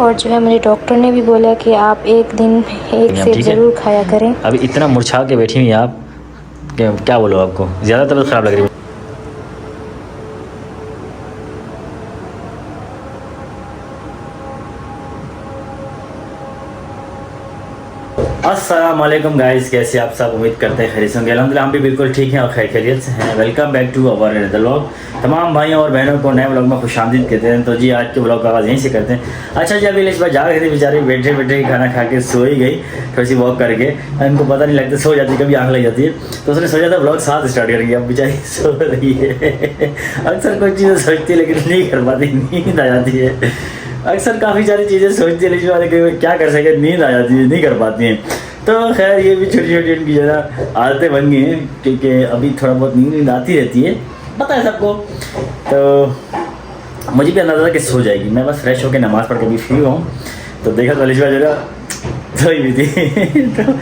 और जो है मुझे डॉक्टर ने भी बोला कि आप एक दिन एक सेब ज़रूर खाया करें। अभी इतना मुरझा के बैठी हुई आप, क्या बोलो आपको, ज़्यादा तबीयत ख़राब लग रही है। अस्सलाम वालेकुम गाइस, कैसे आप सब, उम्मीद करते हैं खैरियत होंगे। अल्हम्दुलिल्लाह हम भी बिल्कुल ठीक हैं और खैर खैरियत से हैं। Welcome back to our another vlog. तमाम भाइयों और बहनों को नए व्लॉग में खुशामदीद कहते हैं। तो जी आज के व्लॉग का आगाज़ यहीं से करते हैं। अच्छा जी, अभी लिश जा रही थी बेचारी, बैठे बैठे खाना खा के सो ही गई, थोड़ी सी वॉक करके। इनको पता नहीं लगता, सो जाती, कभी आँख लग जाती है। तो उसने सोचा था व्लॉग साथ स्टार्ट करेंगे, अब बेचारी सो रही है। अक्सर कोई चीज़ें सोचती है लेकिन नहीं कर पाती, नींद आ जाती है। अक्सर काफ़ी सारी चीज़ें सोचती है लेकिन क्या कर सके, नींद आ जाती है, नहीं कर पाती हैं। तो खैर ये भी छोटी छोटी उनकी जो है आदतें बन गई हैं, क्योंकि अभी थोड़ा बहुत नींद आती रहती है, पता है सबको। तो मुझे भी अंदाज़ा था कि सो जाएगी। मैं बस फ्रेश होकर नमाज़ पढ़ के भी फ्री हूँ, तो देखा तो अलिशा जो है सोई भी थी। तो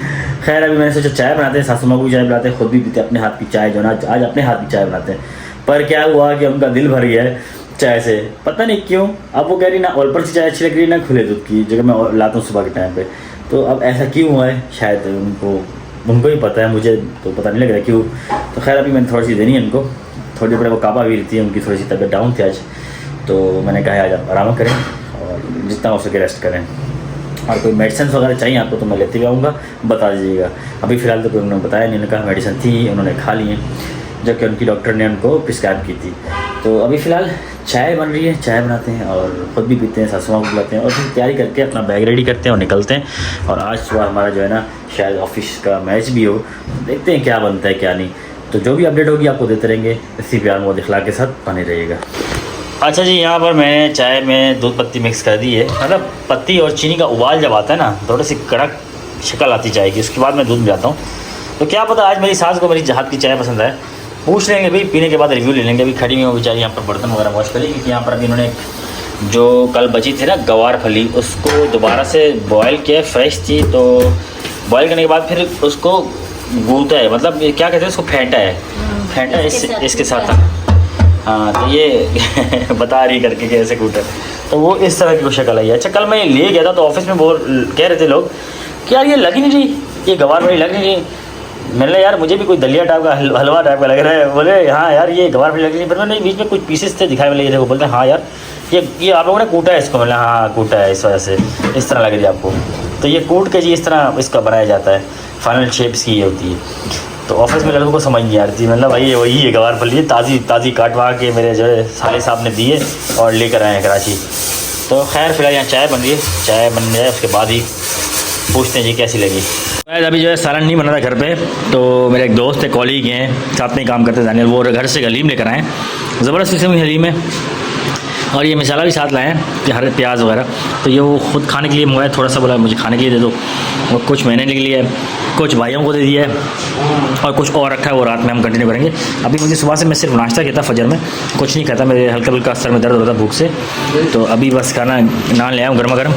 खैर अभी मैंने सोचा चाय बनाते हैं, सासू माँ को भी चाय बनाते हैं, खुद भी पीते अपने हाथ की चाय, जो ना आज अपने हाथ की चाय बनाते हैं। पर क्या हुआ कि उनका दिल भर गया है चाय से, पता नहीं क्यों। अब वो कह रही ना ओलपर की चाय अच्छी लग रही है ना खुले दूध की, जो कि मैं लाता हूँ सुबह के टाइम पे। तो अब ऐसा क्यों हुआ है, शायद उनको ही पता है, मुझे तो पता नहीं लग रहा क्यों। तो खैर अभी मैंने थोड़ी सी देनी है इनको, थोड़ी देर वो काबा भी रहती है, उनकी थोड़ी सी तबीयत डाउन थी आज। तो मैंने कहा आज आप आराम करें और जितना हो सके रेस्ट करें। और कोई मेडिसिन वगैरह चाहिए आपको तो मैं लेते भी आऊँगा, बता दीजिएगा। अभी फ़िलहाल तो कोई उन्होंने बताया नहीं, उन्होंने कहा मेडिसिन थी, उन्होंने खा ली है, जो कि उनकी डॉक्टर ने उनको प्रिस्क्राइब की थी। तो अभी फ़िलहाल चाय बन रही है, चाय बनाते हैं और ख़ुद भी पीते हैं, सासू माँ को बुलाते हैं और फिर तैयारी करके अपना बैग रेडी करते हैं और निकलते हैं। और आज सुबह हमारा जो है ना शायद ऑफिस का मैच भी हो, देखते हैं क्या बनता है क्या नहीं। तो जो भी अपडेट होगी आपको देते रहेंगे, इसी प्यार मोहब्बत इखलाक के साथ बने रहिएगा। अच्छा जी, यहाँ पर मैंने चाय में दूध पत्ती मिक्स कर दी है। मतलब पत्ती और चीनी का उबाल जब आता है ना, थोड़ी सी कड़क शक्ल आती चाय की, उसके बाद मैं दूध मिलाता हूँ। तो क्या पता आज मेरी सास को मेरी हाथ की चाय पसंद है, पूछ लेंगे भाई, पीने के बाद रिव्यू ले लेंगे। अभी खड़ी हुई वो बेचारी यहाँ पर बर्तन वगैरह वॉश करेगी, क्योंकि यहाँ पर अभी इन्होंने जो कल बची थी ना गवार फली, उसको दोबारा से बॉयल किया, फ्रेश थी। तो बॉयल करने के बाद फिर उसको गूंथा है, मतलब क्या कहते हैं उसको, फेंटा है, फेंटा इसके साथ। हाँ तो ये बता रही करके कि ऐसे कूटा, तो वो इस तरह की शक्ल आई है। अच्छा कल मैं ले गया था तो ऑफिस में वो कह रहे थे लोग कि यार ये लग ही नहीं रही, ये गवार फली लग नहीं रही। मैंने यार मुझे भी कोई दलिया टाइप का हलवा टाइप का लग रहा है। बोले हाँ यार ये गवार फली लग रही है, पर मैंने बीच में कुछ पीसेस थे दिखाई वाले, ये देखो, बोलते हैं हाँ यार ये आप लोगों ने कूटा है इसको। मैंने हाँ कूटा है, इस वजह से इस तरह लग रही है आपको। तो ये कूट के जी इस तरह इसका बनाया जाता है, फाइनल शेप इसकी ये होती है। तो ऑफिस में लड़कों को समझ नहीं आ रही थी, मतलब भाई ये वही है गवार फली है, ताज़ी ताज़ी काटवा के मेरे जो है साले साहब ने दिए और लेकर आए हैं कराची। तो खैर फिलहाल यहाँ चाय बन रही है, चाय बन जाए उसके बाद ही पूछते हैं जी कैसी लगी। अभी जो है सालन नहीं बना था घर पे, तो मेरे एक दोस्त है, कॉलीग हैं, साथ में ही काम करते हैं दानियल, वो घर से हलीम लेकर आए, ज़बरदस्त किस्म की हलीम है। और ये मसाला भी साथ लाए हैं, हरे प्याज वगैरह। तो ये वो खुद खाने के लिए मंगाया, थोड़ा सा बोला मुझे खाने के लिए दे दो, और कुछ मैंने के लिए, कुछ भाइयों को दे दिया है, और कुछ और रखा है, वो रात में हम कंटिन्यू करेंगे। अभी मुझे सुबह से मैं सिर्फ नाश्ता किया था, फजर में कुछ नहीं खाता, मेरे हल्का हल्का सर में दर्द हो रहा था भूख से। तो अभी बस खाना नान ले आया हूँ गर्मा गर्म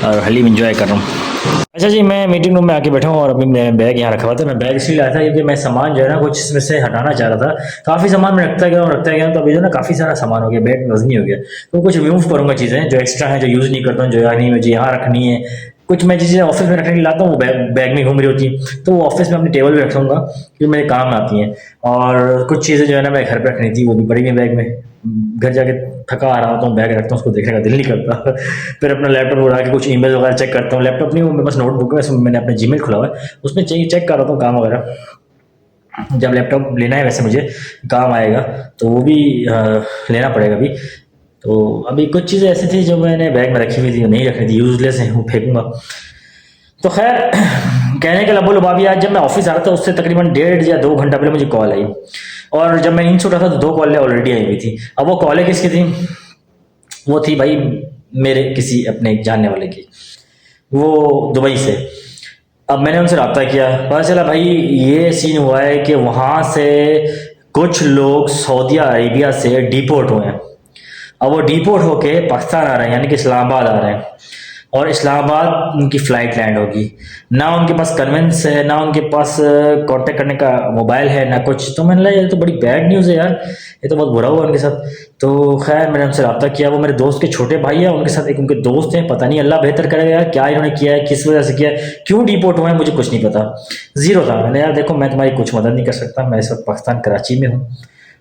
और हलीम इंजॉय कर रहा हूँ। अच्छा जी, मैं मीटिंग रूम में आके बैठा हूँ और अभी मैं बैग यहाँ रखा हुआ था। मैं बैग इसलिए लाया था क्योंकि मैं सामान जो है ना कुछ इसमें से हटाना चाह रहा था। काफ़ी सामान मैं रखता गया, तो अभी जो ना काफ़ी सारा सामान हो गया, बैग वजनी हो गया। तो कुछ रिमूव करूँगा चीज़ें जो एक्स्ट्रा हैं, जो यूज़ नहीं करता हूँ, जो यार नहीं मुझे यहाँ रखनी है। कुछ मैं चीज़ें ऑफिस में रखने के लिए लाता हूँ, वो बैग में घूम रही होती है, तो वो ऑफिस में अपनी टेबल पे रखूँगा जो मेरे काम आती हैं। और कुछ चीज़ें जो है ना मैं घर पे रखनी थी, वो भी पड़ी हैं बैग में। घर जाके थका आ रहा होता हूँ, बैग रखता हूँ, उसको देखने का दिल नहीं करता। फिर अपना लैपटॉप उठा के कुछ ईमेल वगैरह चेक करता हूँ। लैपटॉप नहीं, मेरे पास नोटबुक है, उसमें मैंने अपना जीमेल खुला हुआ है, उसमें चेक कर रहा हूँ काम वगैरह। जब लैपटॉप लेना है वैसे मुझे काम आएगा, तो वो भी लेना पड़ेगा अभी। तो अभी कुछ चीज़ें ऐसी थी जो मैंने बैग में रखी हुई थी, नहीं रखनी थी, यूजलेस है, वो फेंकूंगा। तो खैर कहने का लबो लुबाबी, आज जब मैं ऑफिस आ रहा था उससे तकरीबन 1.5 या 2 घंटा पहले मुझे कॉल आई, और जब मैं नींद से उठा था तो 2 कॉलें ऑलरेडी आई हुई थी। अब वो कॉलें किसकी थी? वो थी भाई मेरे किसी अपने जानने वाले की, वो दुबई से। अब मैंने उनसे रब्ता किया, पता चला भाई ये सीन हुआ है कि वहाँ से कुछ लोग सऊदी अरेबिया से डिपोर्ट हुए हैं। अब वो डिपोर्ट होके पाकिस्तान आ रहे हैं, यानी कि इस्लामाबाद आ रहे हैं। और इस्लामाबाद उनकी फ़्लाइट लैंड होगी। ना उनके पास कन्वेंस है, ना उनके पास कांटेक्ट करने का मोबाइल है, ना कुछ। तो मैंने लगा ये तो बड़ी बैड न्यूज़ है यार, ये तो बहुत बुरा हुआ उनके साथ। तो खैर मैंने उनसे रब्ता किया, वो मेरे दोस्त के छोटे भाई हैं, उनके साथ एक उनके दोस्त हैं, पता नहीं अल्लाह बेहतर करेगा यार क्या इन्होंने किया है, किस वजह से किया है, क्यों डिपोर्ट हुए हैं, मुझे कुछ नहीं पता। ज़ीरो था। मैंने यार देखो मैं तुम्हारी कुछ मदद नहीं कर सकता, मैं इस वक्त पाकिस्तान कराची में हूँ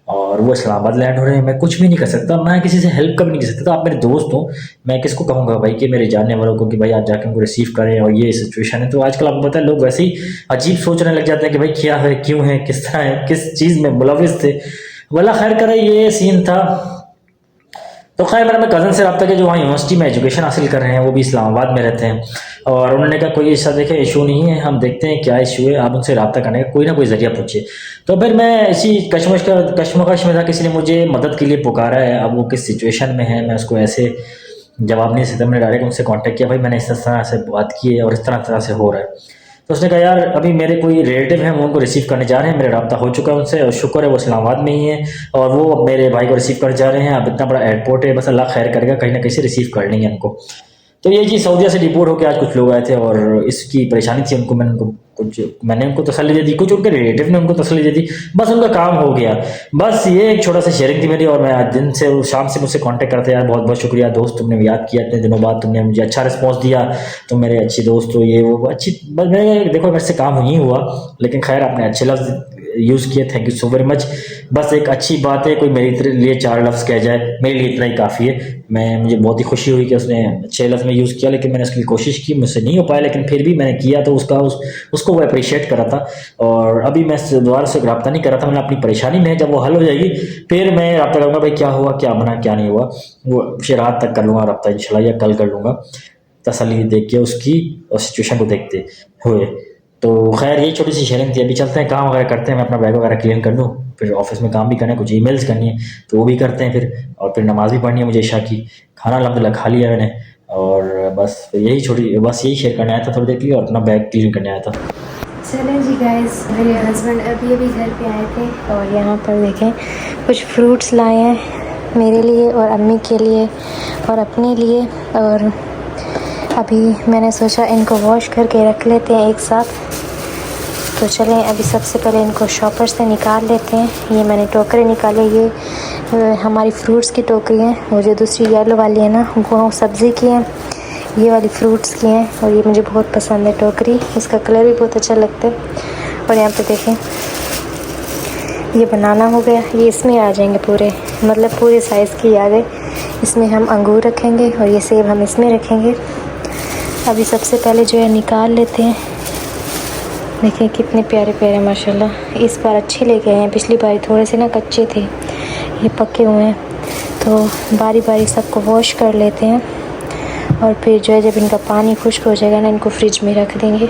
और वो इस्लामाबाद लैंड हो रहे हैं, मैं कुछ भी नहीं कर सकता, मैं किसी से हेल्प कभी नहीं कर सकता। तो आप मेरे दोस्त हो, मैं किसको कहूँगा भाई कि मेरे जानने वालों को कि भाई आप जाकर उनको रिसीव करें, और ये सिचुएशन है। तो आजकल आपको पता है लोग वैसे ही अजीब सोचने लग जाते हैं कि भाई क्या है, क्यों है, किस तरह है, किस चीज़ में मुलविस थे। वल्ला खैर करे ये सीन था। तो खैर मैंने अपने कज़न से रब्ता किया जो वहाँ यूनिवर्सिटी में एजुकेशन हासिल कर रहे हैं, वो भी इस्लामाबाद में रहते हैं, और उन्होंने कहा कोई ऐसा देखे इशू नहीं है, हम देखते हैं क्या इशू है, आप उनसे रब्ता करने का कोई ना कोई ज़रिया पूछिए। तो फिर मैं इसी कश्मकश में था, किसी ने मुझे मदद के लिए पुकारा है। अब वो किस सिचुएशन में है मैं उसको ऐसे जवाब नहीं सकता। मैंने डायरेक्ट उनसे कांटेक्ट किया, भाई मैंने इस तरह से बात की है और इस तरह से हो रहा है। तो उसने कहा यार अभी मेरे कोई रिलेटिव हैं, वो उनको रिसीव करने जा रहे हैं, मेरा रब्ता हो चुका है उनसे और शुक्र है वो इस्लामाबाद में ही है, और वो मेरे भाई को रिसीव करने जा रहे हैं। अब इतना बड़ा एयरपोर्ट है, बस अल्लाह खैर करेगा, कहीं ना कहीं से रिसीव कर लेंगे उनको। तो ये जी सऊदीया से डिपोर्ट होकर आज कुछ लोग आए थे और इसकी परेशानी थी उनको, मैंने उनको तसल्ली दे दी, कुछ उनके रिलेटिव ने उनको तसल्ली दे दी, बस उनका काम हो गया। बस ये एक छोटा सा शेयरिंग थी मेरी, और मैं आज दिन से शाम से मुझसे कांटेक्ट करते यार, बहुत बहुत शुक्रिया दोस्त, तुमने याद किया इतने दिनों बाद, तुमने मुझे अच्छा रिस्पॉन्स दिया, तुम मेरे अच्छी दोस्त हो, ये वो अच्छी। बस मैं देखो मेरे से काम नहीं हुआ, लेकिन खैर आपने अच्छे लफ्ज़ यूज़ किए, thank you so very much. बस एक अच्छी बात है कोई मेरे लिए 4 लफ्ज़ कह जाए, मेरे लिए इतना ही काफ़ी है। मुझे बहुत ही खुशी हुई कि उसने 6 लफ्ज़ में यूज़ किया, लेकिन मैंने उसकी कोशिश की, मुझसे नहीं हो पाया, लेकिन फिर भी मैंने किया, तो उसको वो अप्रिशिएट करा था। और अभी मैं दोबारा से रब्ता नहीं करा था, मैंने अपनी परेशानी में, जब वो हल हो जाएगी फिर मैं रब्ता करूँगा भाई क्या हुआ, क्या बना, क्या नहीं हुआ, वो फिर रात तक कर लूँगा रब्ता इंशाल्लाह, या कल कर लूँगा, तसल्ली देख के उसकी और सिचुएशन को देखते हुए। तो खैर यही छोटी सी शेयरिंग थी। अभी चलते हैं, काम वगैरह करते हैं, मैं अपना बैग वगैरह क्लीन कर लूँ, फिर ऑफिस में काम भी करना है, कुछ ईमेल्स करनी है तो वो भी करते हैं फिर, और फिर नमाज़ भी पढ़नी है मुझे ईशा की। खाना अल्हम्दुलिल्लाह खा लिया मैंने, और बस यही शेयर करने आया था थोड़ी देर के लिए, और अपना बैग क्लीन करने आया था। चलें जी गाइस, मेरे हस्बैंड अभी घर पे आए थे और यहाँ पर देखें कुछ फ्रूट्स लाए हैं मेरे लिए और अम्मी के लिए और अपने लिए। और अभी मैंने सोचा इनको वॉश करके रख लेते हैं एक साथ। तो चलें अभी सबसे पहले इनको शॉपर से निकाल लेते हैं। ये मैंने टोकरे निकाले, ये हमारी फ्रूट्स की टोकरी हैं, वो जो दूसरी येलो वाली है ना वो सब्ज़ी की है, ये वाली फ्रूट्स की हैं, और ये मुझे बहुत पसंद है टोकरी, इसका कलर भी बहुत अच्छा लगता है। और यहाँ पे देखें ये बनाना हो गया, ये इसमें आ जाएंगे पूरे, मतलब पूरे साइज़ की आ गए। इसमें हम अंगूर रखेंगे और ये सेब हम इसमें रखेंगे। अभी सबसे पहले जो है निकाल लेते हैं। देखिए कितने प्यारे प्यारे माशाल्लाह, इस बार अच्छे लेके आए हैं, पिछली बार थोड़े से ना कच्चे थे, ये पके हुए हैं। तो बारी बारी सबको वॉश कर लेते हैं, और फिर जो है जब इनका पानी खुश्क हो जाएगा ना इनको फ्रिज में रख देंगे।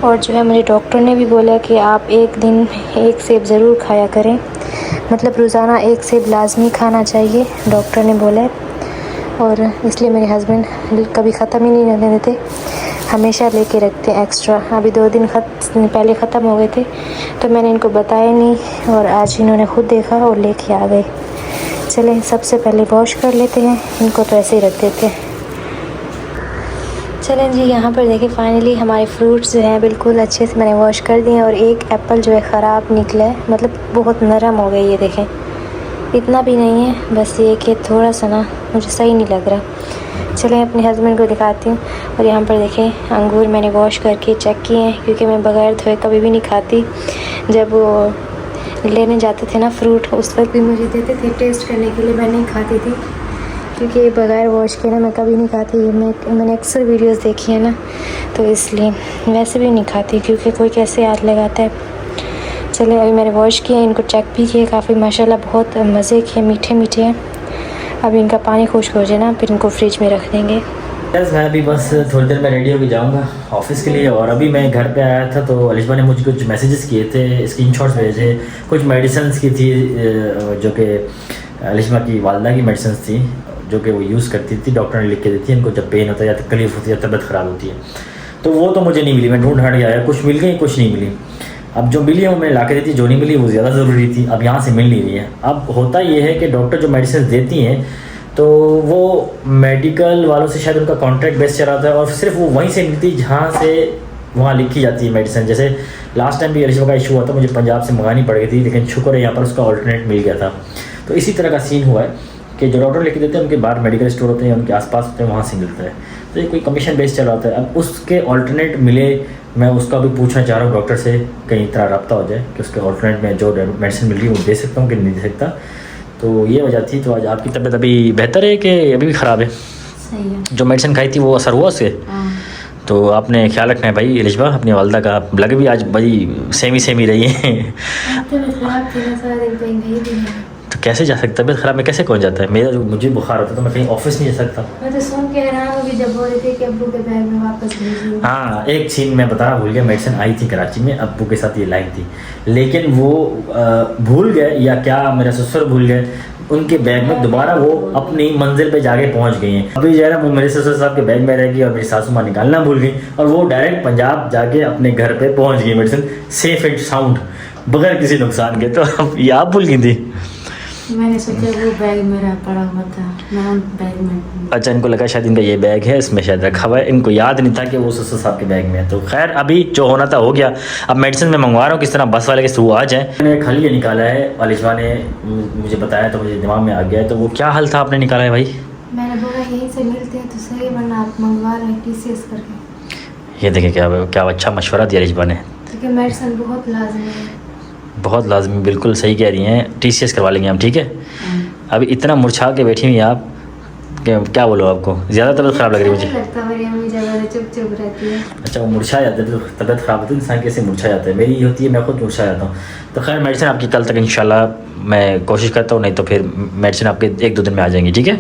और जो है मुझे डॉक्टर ने भी बोला कि आप एक दिन एक सेब ज़रूर खाया करें, मतलब रोज़ाना एक सेब लाजमी खाना चाहिए, डॉक्टर ने बोला है। और इसलिए मेरे हस्बैंड कभी ख़त्म ही नहीं रहने देते, हमेशा लेके रखते हैं एक्स्ट्रा। अभी 2 दिन पहले ख़त्म हो गए थे तो मैंने इनको बताया नहीं, और आज इन्होंने खुद देखा और लेके आ गए। चलें सबसे पहले वॉश कर लेते हैं इनको, तो ऐसे ही रख देते हैं। चलें जी, यहाँ पर देखिए फाइनली हमारे फ्रूट्स जो हैं बिल्कुल अच्छे से मैंने वॉश कर दिए, और एक एप्पल जो है ख़राब निकला है, मतलब बहुत नरम हो गई, ये देखें इतना भी नहीं है, बस ये कि थोड़ा सा ना मुझे सही नहीं लग रहा। चलें अपने हस्बैंड को दिखाती हूँ। और यहाँ पर देखें अंगूर मैंने वॉश करके चेक किए हैं, क्योंकि मैं बग़ैर धोए कभी भी नहीं खाती। जब वो लेने जाते थे ना फ्रूट, उस वक्त भी मुझे देते थे टेस्ट करने के लिए, मैं नहीं खाती थी, क्योंकि बग़ैर वॉश किए ना मैं कभी नहीं खाती। मैंने अक्सर वीडियोस देखी है ना, तो इसलिए वैसे भी नहीं खाती, क्योंकि कोई कैसे हाथ लगाता है। चलिए अभी मैंने वॉश किए, इनको चेक भी किए, काफ़ी माशाल्लाह बहुत मज़े के मीठे मीठे हैं। अभी इनका पानी खुश्क हो जाए ना फिर इनको फ्रिज में रख देंगे। बस मैं अभी बस थोड़ी देर में रेडी होकर जाऊँगा ऑफिस के लिए। और अभी मैं घर पे आया था तो अलिशबा ने मुझे कुछ मैसेजेस किए थे, स्क्रीनशॉट्स भेजे, कुछ मेडिसिन की थी जो कि अलिशबा की वालदा की मेडिसिन थी जो कि वो यूज़ करती थी, डॉक्टर ने लिख के दी थी इनको जब पेन होता है या तकलीफ होती है या तबीयत ख़राब होती है। तो वो तो मुझे नहीं मिली, मैं ढूंढ ढांड के आया, कुछ मिल गई कुछ नहीं मिली। अब जो मिली है वो मैंने ला के दी थी, जो नहीं मिली वो ज़्यादा ज़रूरी थी, अब यहाँ से मिल नहीं रही है। अब होता ये है कि डॉक्टर जो मेडिसिन देती हैं तो वो मेडिकल वालों से शायद उनका कॉन्ट्रैक्ट बेस चल रहा था और सिर्फ वो वहीं से मिलती जहाँ से वहाँ लिखी जाती है मेडिसिन। जैसे लास्ट टाइम भी एलिशबा का इशू हुआ था, मुझे पंजाब से मंगानी पड़ गई थी, लेकिन शुक्र है यहाँ पर उसका ऑल्टरनेट मिल गया था। तो इसी तरह का सीन हुआ है कि जो डॉक्टर लिख देते हैं उनके बाहर मेडिकल स्टोर होते हैं, उनके आसपास होते हैं, वहाँ से मिलता है। तो ये कोई कमीशन बेस चल रहा होता है। अब उसके ऑल्टरनेट मिले, मैं उसका भी पूछना चाह रहा हूँ डॉक्टर से, कहीं तरह रब्ता हो जाए कि उसके ऑल्टरनेट में जो मेडिसिन मिल रही है वो दे सकता हूँ कि नहीं दे सकता। तो ये वजह थी। तो आज आपकी तबीयत अभी बेहतर है कि अभी भी ख़राब है? सही है। जो मेडिसिन खाई थी वो असर हुआ उससे? तो आपने ख्याल रखना है भाई एलिशबा, अपनी वालदा का। लग भी आज भाई सेम ही रही है। तो कैसे जा सकता है? तबीयत ख़राब में कैसे कौन जाता है? मेरा जो मुझे बुखार होता है तो मैं कहीं ऑफिस नहीं जा सकता। मैं तो सुन के हैरान हो गई जब बोल रहे थे कि अब्बू के बैग में वापस भेजिए। हाँ, एक सीन मैं बताना भूल गया। मेडिसिन आई थी कराची में, अब्बू के साथ ये लाइन थी, लेकिन वो भूल गए या क्या मेरा ससुर भूल गए, उनके बैग में दोबारा वो अपनी मंजिल पे जाके पहुंच गई हैं। अभी जो है ना वो मेरे ससुर साहब के बैग में रहेगी और मेरी सासू माँ निकालना भूल गई और वो डायरेक्ट पंजाब जाके अपने घर पे पहुंच गई मेडिसिन सेफ एंड साउंड, बगैर किसी नुकसान के। तो अब ये आप भूल गई थी? मैंने सोचा वो बैग मेरा पड़ा हुआ था, मैं उन बैग में। अच्छा, इनको लगा शायद इनका ये बैग है, इसमें शायद रखा हुआ है, इनको याद नहीं था कि वो ससुर साहब के बैग में है। तो खैर अभी जो होना था हो गया। अब मेडिसिन मैं मंगवा रहा हूँ किस तरह बस वाले के थ्रू आ जाए। मैंने खाली ये निकाला है, एलिशबा ने मुझे बताया तो मुझे दिमाग में आ गया है। तो वो क्या हल था आपने निकाला है भाई? मैंने बोला यहीं से मिलते हैं तो सही, वरना आप मंगवा रहे हैं TCS करके। ये देखें क्या अच्छा मशवरा दिया एलिशबा ने, क्योंकि मेडिसिन बहुत लाजमी है। बहुत लाजमी, बिल्कुल सही कह रही हैं। TCS करवा लेंगे हम, ठीक है? अभी इतना मुरझा के बैठी हुई आप, क्या बोलो आपको? ज़्यादा तबीयत ख़राब लग रही है मुझे। लगता मेरी अम्मी ज़्यादा चुप रहती है। अच्छा, वो मुरझा जाते हैं तो तबीयत ख़राब होती है, इंसान कैसे मुरझा जाता है। मेरी होती है, मैं खुद मुरझा जाता हूँ। तो खैर मेडिसिन आपकी कल तक इंशाल्लाह मैं कोशिश करता हूँ, नहीं तो फिर मेडिसिन आपके 1-2 दिन में आ जाएंगी, ठीक है?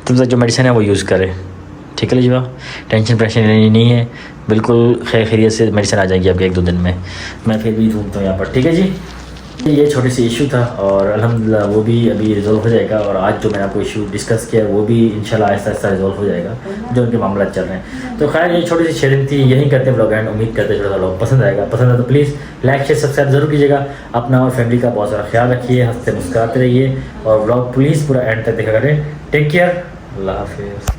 तुम जो मेडिसिन है वो यूज़ करें, ठीक है एलिशबा? टेंशन प्रेशन लेनी नहीं है, बिल्कुल खैरियत से मेडिसिन आ जाएगी आपके 1-2 दिन में। मैं फिर भी ढूंढता हूँ यहाँ पर, ठीक है जी? ये छोटी सी इशू था और अल्हम्दुलिल्लाह वो भी अभी रिजॉल्व हो जाएगा। और आज जो मैंने आपको इशू डिस्कस किया वो भी इंशाल्लाह आहिस्ता आहिस्ता रिजॉल्व हो जाएगा, जो उनके मामला चल रहे हैं। तो खैर ये छोटी सी शेयरिंग थी, यही करते हैं ब्लॉग एंड। उम्मीद करते हैं थोड़ा ब्लॉग पसंद आएगा। पसंद है तो प्लीज़ लाइक शेयर सब्सक्राइब ज़रूर कीजिएगा। अपना और फैमिली का बहुत सारा ख्याल रखिए, हंसते मुस्कुराते रहिए और ब्लॉग प्लीज़ पूरा एंड तक देखा करें। टेक केयर, अल्लाह हाफिज़।